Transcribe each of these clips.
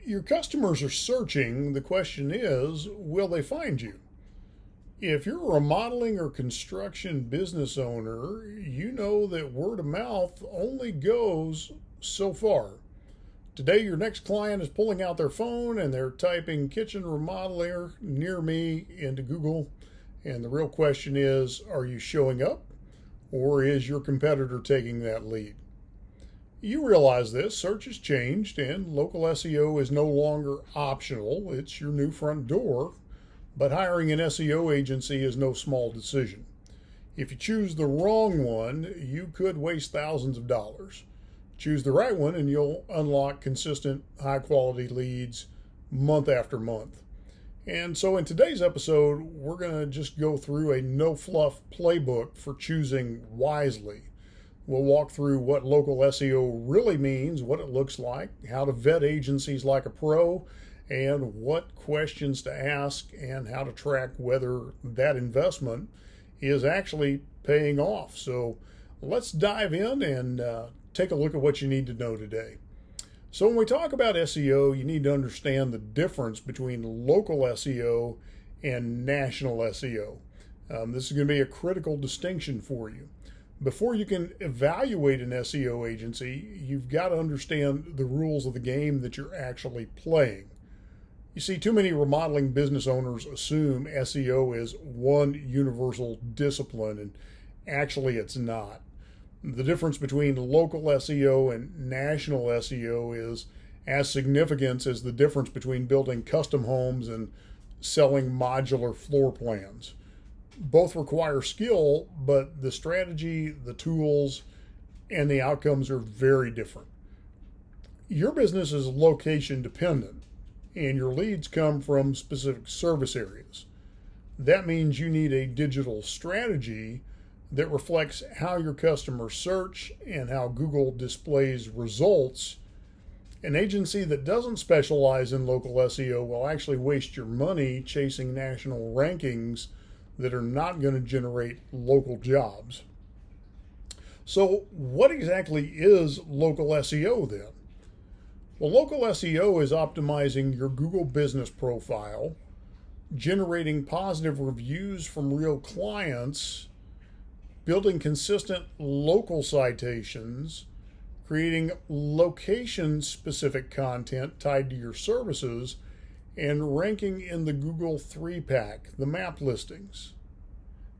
Your customers are searching. The question is, will they find you? If you're a remodeling or construction business owner, you know that word of mouth only goes so far. Today, your next client is pulling out their phone and they're typing kitchen remodeler near me into Google. And the real question is, are you showing up or is your competitor taking that lead? You realize this, search has changed and local SEO is no longer optional. It's your new front door, but hiring an SEO agency is no small decision. If you choose the wrong one, you could waste thousands of dollars. Choose the right one and you'll unlock consistent, high quality leads month after month. And so in today's episode, we're going to just go through a no-fluff playbook for choosing wisely. We'll walk through what local SEO really means, what it looks like, how to vet agencies like a pro, and what questions to ask, and how to track whether that investment is actually paying off. So let's dive in and take a look at what you need to know today. So when we talk about SEO, you need to understand the difference between local SEO and national SEO. This is going to be a critical distinction for you. Before you can evaluate an SEO agency, you've got to understand the rules of the game that you're actually playing. You see, too many remodeling business owners assume SEO is one universal discipline, and actually it's not. The difference between local SEO and national SEO is as significant as the difference between building custom homes and selling modular floor plans. Both require skill, but the strategy, the tools, and the outcomes are very different. Your business is location dependent, and your leads come from specific service areas. That means you need a digital strategy that reflects how your customers search and how Google displays results. An agency that doesn't specialize in local SEO will actually waste your money chasing national rankings that are not going to generate local jobs. So what exactly is local SEO then? Well, local SEO is optimizing your Google business profile, generating positive reviews from real clients, building consistent local citations, creating location-specific content tied to your services, and ranking in the Google 3-pack, the map listings.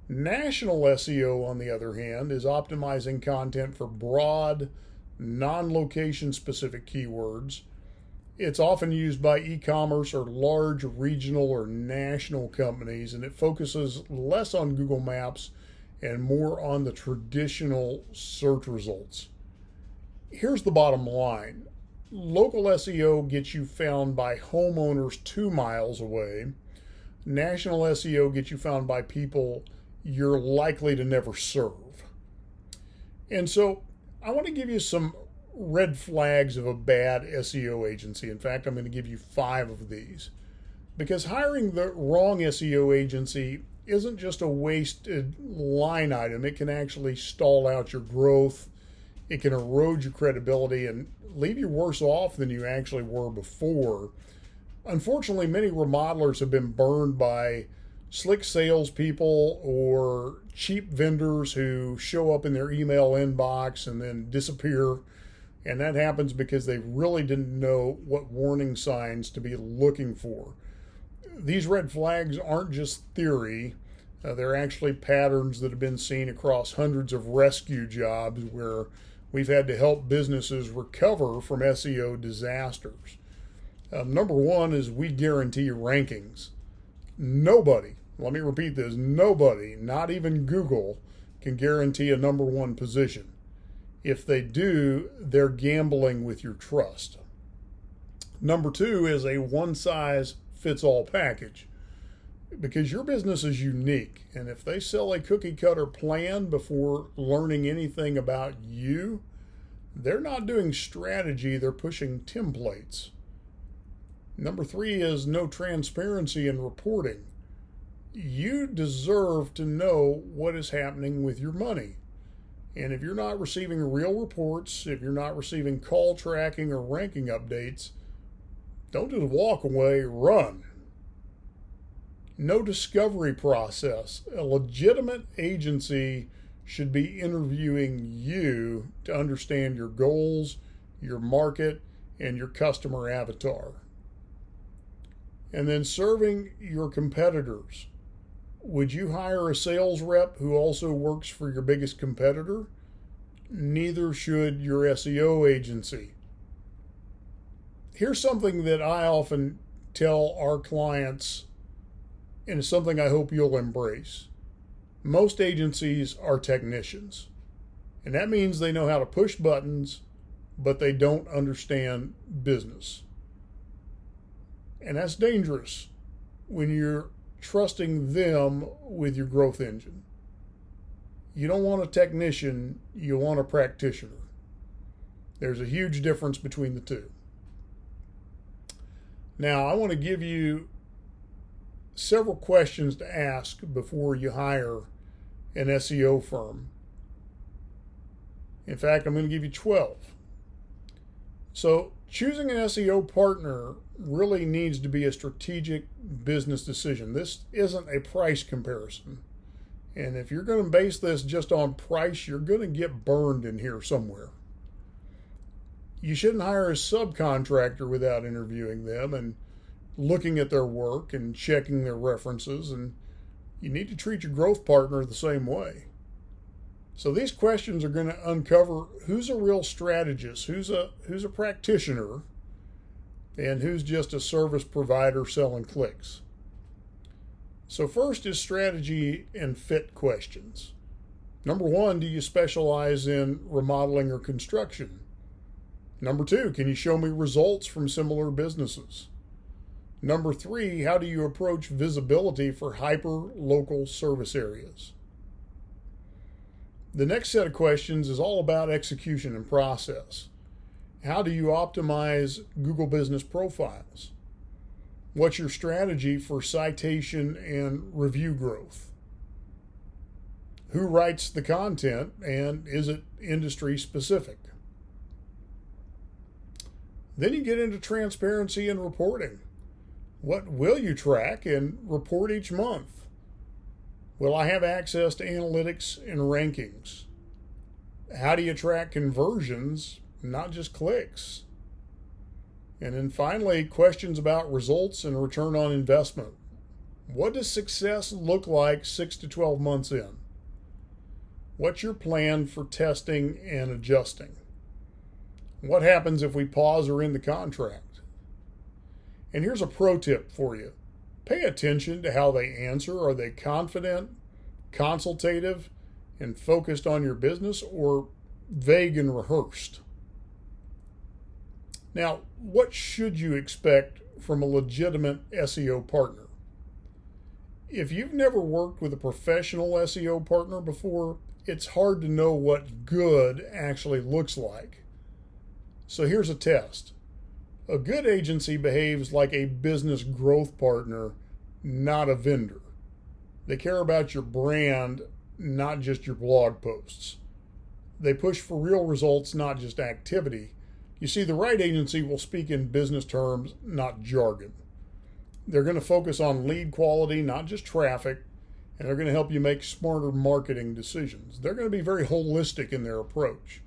National SEO, on the other hand, is optimizing content for broad, non-location specific keywords. It's often used by e-commerce or large regional or national companies, and it focuses less on Google Maps and more on the traditional search results. Here's the bottom line. Local SEO gets you found by homeowners 2 miles away. National SEO gets you found by people you're likely to never serve. And so I want to give you some red flags of a bad SEO agency. In fact, I'm going to give you 5 of these. Because hiring the wrong SEO agency isn't just a wasted line item. It can actually stall out your growth. It can erode your credibility and leave you worse off than you actually were before. Unfortunately, many remodelers have been burned by slick salespeople or cheap vendors who show up in their email inbox and then disappear. And that happens because they really didn't know what warning signs to be looking for. These red flags aren't just theory. They're actually patterns that have been seen across hundreds of rescue jobs where we've had to help businesses recover from SEO disasters. Number 1 is we guarantee rankings. Nobody, let me repeat this, nobody, not even Google, can guarantee a number 1 position. If they do, they're gambling with your trust. Number 2 is a one-size-fits-all package. Because your business is unique, and if they sell a cookie cutter plan before learning anything about you, they're not doing strategy, they're pushing templates. Number 3 is no transparency in reporting. You deserve to know what is happening with your money. And if you're not receiving real reports, if you're not receiving call tracking or ranking updates, Don't just walk away, run. No discovery process. A legitimate agency should be interviewing you to understand your goals, your market, and your customer avatar. And then serving your competitors. Would you hire a sales rep who also works for your biggest competitor? Neither should your SEO agency. Here's something that I often tell our clients, and it's something I hope you'll embrace. Most agencies are technicians, and that means they know how to push buttons, but they don't understand business. And that's dangerous when you're trusting them with your growth engine. You don't want a technician, you want a practitioner. There's a huge difference between the two. Now, I want to give you several questions to ask before you hire an SEO firm. In fact, I'm going to give you 12. So, choosing an SEO partner really needs to be a strategic business decision. This isn't a price comparison. And if you're going to base this just on price, you're going to get burned in here somewhere. You shouldn't hire a subcontractor without interviewing them and looking at their work and checking their references. And you need to treat your growth partner the same way. So these questions are going to uncover who's a real strategist, who's a practitioner, and who's just a service provider selling clicks. So first is strategy and fit questions. Number 1, do you specialize in remodeling or construction? Number 2, can you show me results from similar businesses? Number 3, how do you approach visibility for hyper-local service areas? The next set of questions is all about execution and process. How do you optimize Google Business Profiles? What's your strategy for citation and review growth? Who writes the content, and is it industry specific? Then you get into transparency and reporting. What will you track and report each month? Will I have access to analytics and rankings? How do you track conversions, not just clicks? And then finally, questions about results and return on investment. What does success look like 6 to 12 months in? What's your plan for testing and adjusting? What happens if we pause or end the contract? And here's a pro tip for you. Pay attention to how they answer. Are they confident, consultative, and focused on your business, or vague and rehearsed? Now, what should you expect from a legitimate SEO partner? If you've never worked with a professional SEO partner before, it's hard to know what good actually looks like. So here's a test. A good agency behaves like a business growth partner, not a vendor. They care about your brand, not just your blog posts. They push for real results, not just activity. You see, the right agency will speak in business terms, not jargon. They're going to focus on lead quality, not just traffic, and they're going to help you make smarter marketing decisions. They're going to be very holistic in their approach.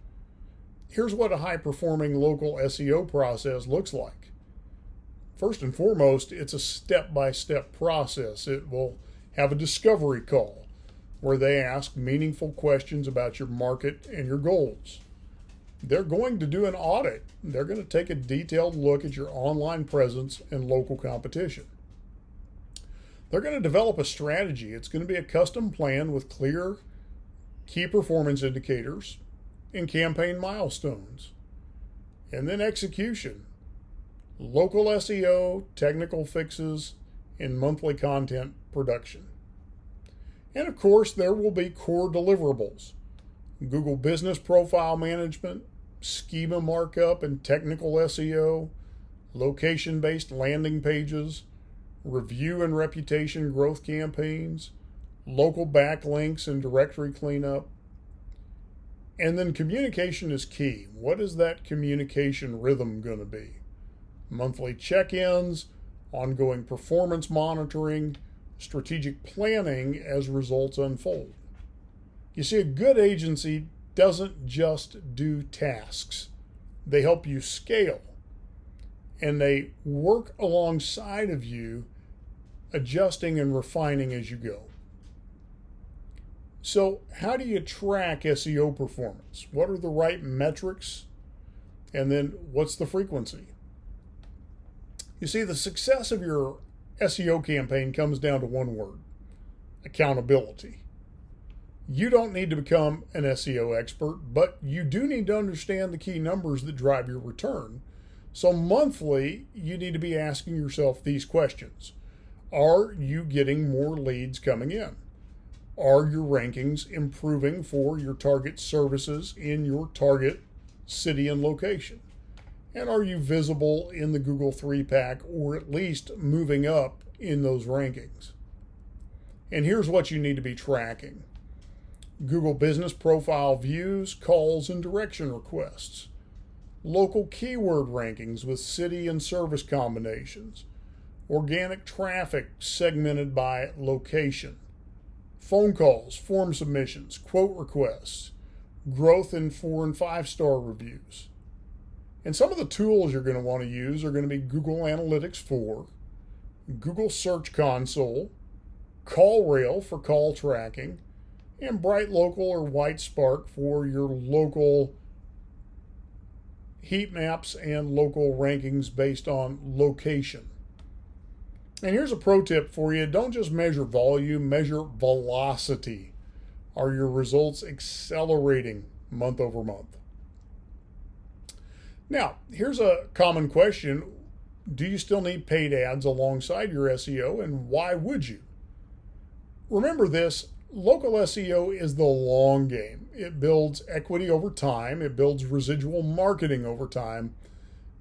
Here's what a high-performing local SEO process looks like. First and foremost, it's a step-by-step process. It will have a discovery call where they ask meaningful questions about your market and your goals. They're going to do an audit. They're going to take a detailed look at your online presence and local competition. They're going to develop a strategy. It's going to be a custom plan with clear key performance indicators and campaign milestones. And then execution. Local SEO, technical fixes, and monthly content production. And of course, there will be core deliverables. Google Business Profile Management, schema markup and technical SEO, location-based landing pages, review and reputation growth campaigns, local backlinks and directory cleanup. And then communication is key. What is that communication rhythm going to be? monthly check-ins, ongoing performance monitoring, strategic planning as results unfold. You see, a good agency doesn't just do tasks. They help you scale, and they work alongside of you, adjusting and refining as you go. So how do you track SEO performance? What are the right metrics? And then what's the frequency? You see, the success of your SEO campaign comes down to one word: accountability. You don't need to become an SEO expert, but you do need to understand the key numbers that drive your return. So monthly, you need to be asking yourself these questions. Are you getting more leads coming in? Are your rankings improving for your target services in your target city and location? And are you visible in the Google 3-pack, or at least moving up in those rankings? And here's what you need to be tracking: Google Business Profile views, calls, and direction requests, local keyword rankings with city and service combinations, organic traffic segmented by location, phone calls, form submissions, quote requests, growth in 4- and 5-star reviews. And some of the tools you're going to want to use are going to be Google Analytics 4, Google Search Console, CallRail for call tracking, and Bright Local or White Spark for your local heat maps and local rankings based on location. And here's a pro tip for you: don't just measure volume, measure velocity. Are your results accelerating month over month? Now, here's a common question: do you still need paid ads alongside your SEO, and why would you? Remember this: local SEO is the long game. It builds equity over time, it builds residual marketing over time,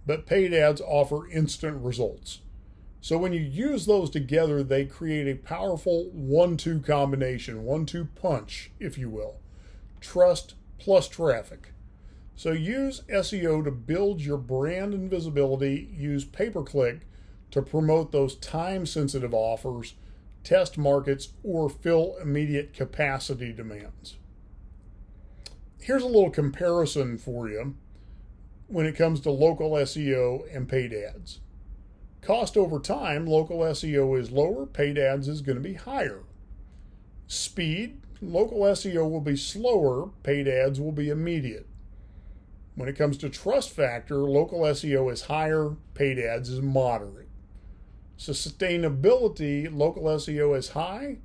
but paid ads offer instant results. So when you use those together, they create a powerful 1-2 combination, 1-2 punch, if you will. Trust plus traffic. So use SEO to build your brand and visibility. Use pay-per-click to promote those time-sensitive offers, test markets, or fill immediate capacity demands. Here's a little comparison for you when it comes to local SEO and paid ads. Cost over time: local SEO is lower, paid ads is going to be higher. Speed: local SEO will be slower, paid ads will be immediate. When it comes to trust factor, local SEO is higher, paid ads is moderate. So sustainability: local SEO is high,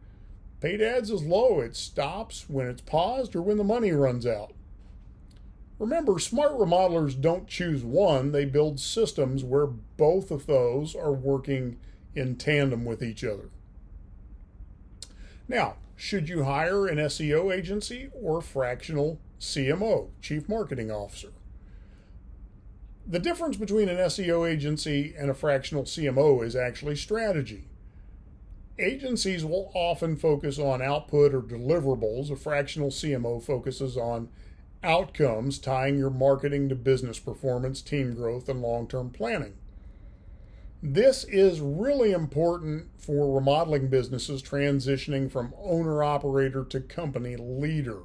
paid ads is low. It stops when it's paused or when the money runs out. Remember, smart remodelers don't choose one, they build systems where both of those are working in tandem with each other. Now, should you hire an SEO agency or a fractional CMO, Chief Marketing Officer? The difference between an SEO agency and a fractional CMO is actually strategy. Agencies will often focus on output or deliverables. A fractional CMO focuses on outcomes, tying your marketing to business performance, team growth, and long-term planning. This is really important for remodeling businesses transitioning from owner-operator to company leader.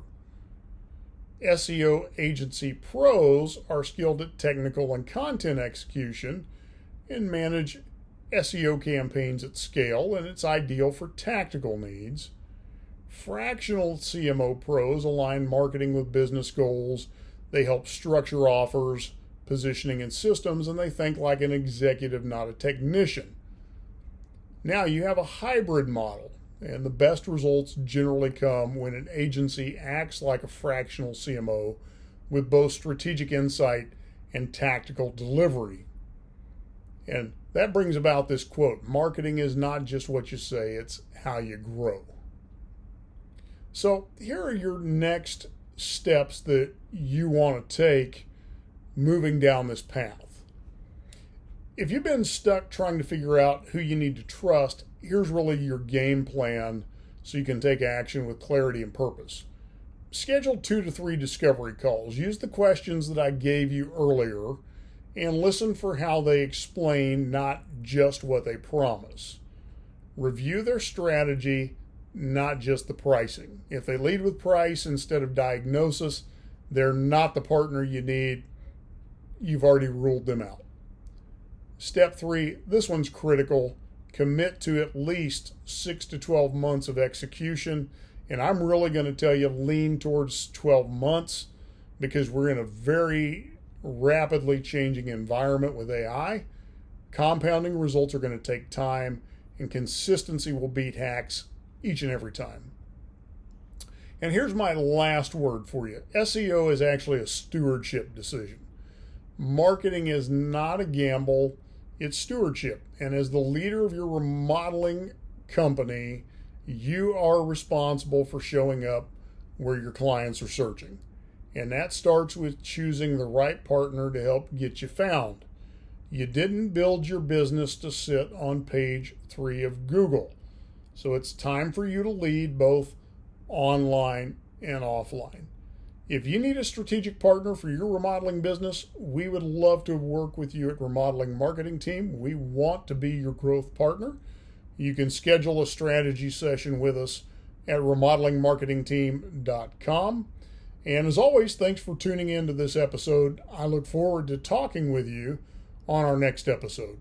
SEO agency pros are skilled at technical and content execution and manage SEO campaigns at scale, and it's ideal for tactical needs. Fractional CMO pros align marketing with business goals. They help structure offers, positioning, and systems, and they think like an executive, not a technician. Now you have a hybrid model, and the best results generally come when an agency acts like a fractional CMO with both strategic insight and tactical delivery. And that brings about this quote: marketing is not just what you say, it's how you grow. So here are your next steps that you want to take moving down this path. If you've been stuck trying to figure out who you need to trust, here's really your game plan so you can take action with clarity and purpose. Schedule 2 to 3 discovery calls. Use the questions that I gave you earlier and listen for how they explain, not just what they promise. Review their strategy, not just the pricing. If they lead with price instead of diagnosis, they're not the partner you need. You've already ruled them out. Step 3, this one's critical. Commit to at least 6 to 12 months of execution. And I'm really going to tell you lean towards 12 months because we're in a very rapidly changing environment with AI. Compounding results are going to take time, and consistency will beat hacks each and every time. And here's my last word for you. SEO is actually a stewardship decision. Marketing is not a gamble, it's stewardship. And as the leader of your remodeling company, you are responsible for showing up where your clients are searching. And that starts with choosing the right partner to help get you found. You didn't build your business to sit on page 3 of Google. So it's time for you to lead both online and offline. If you need a strategic partner for your remodeling business, we would love to work with you at Remodeling Marketing Team. We want to be your growth partner. You can schedule a strategy session with us at remodelingmarketingteam.com. And as always, thanks for tuning in to this episode. I look forward to talking with you on our next episode.